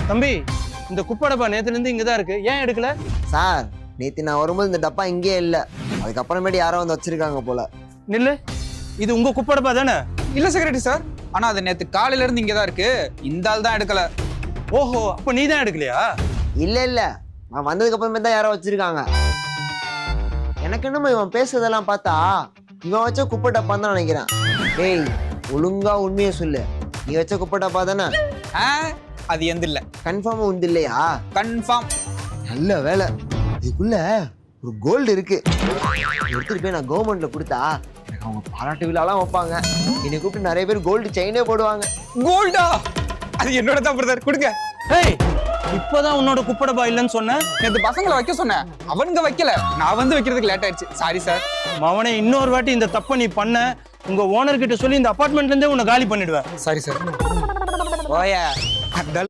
தம்பி, இந்த குப்பை டப்பா நேத்துல இருந்து இங்கதான் இருக்கு, ஏன் எடுக்கல? சார் நேற்று நான் வரும்போது இந்த டப்பா இங்கே இல்லை, அதுக்கப்புறமேட்டு யாரோ வந்து வச்சிருக்காங்க போல. நில்லு, இது உங்க குப்பை டப்பா தானே? இல்ல செக்ரட்டரி சார், ஆனா அது நேத்து காலையில இருந்து இங்கதான் இருக்கு. இந்த ஆள் தான் எடுக்கல. ஓஹோ, அப்ப நீ தான் எடுக்கலையா? இல்லை இல்லை, நான் வந்ததுக்கு அப்புறமே தான் யாரோ வச்சிருக்காங்க. எனக்கு என்னமோ இவன் பேசுறதெல்லாம் பார்த்தா இவன் வச்ச குப்பை டப்பான்னு தான் நினைக்கிறேன். டேய் ஒழுங்கா உண்மையை சொல்லு, நீ வச்ச குப்பை டப்பா தானே? அது எந்த இல்ல. கன்ஃபார்மா உண்டு இல்லையா? கன்ஃபார்ம். நல்ல வேலை, இதுக்குள்ள ஒரு கோல்டு இருக்கு. எடுத்துட்டு போய் நான் கவர்மெண்ட்ல கொடுத்தா எனக்கு அவங்க பாராட்டு விழாலாம் வைப்பாங்க. என்னை கூப்பிட்டு நிறைய பேர் கோல்டு செயினே போடுவாங்க. கோல்டா? அது என்னோட தான் பிரதர், கொடுங்க. ஏய், இப்பதான் உன்னோட குப்பை டப்பா இல்லைன்னு சொன்னேன். நேத்து பசங்களை வைக்க சொன்னேன், அவனுங்க வைக்கல. நான் வந்து வைக்கிறதுக்கு லேட் ஆயிடுச்சு, சாரி சார். மவனே, இன்னொரு வாட்டி இந்த தப்பை நீ பண்ண, உங்க ஓனர் கிட்ட சொல்லி இந்த அபார்ட்மெண்ட்ல இருந்தே உன்னை காலி பண்ணிடுவேன். Sorry sir. ஓயா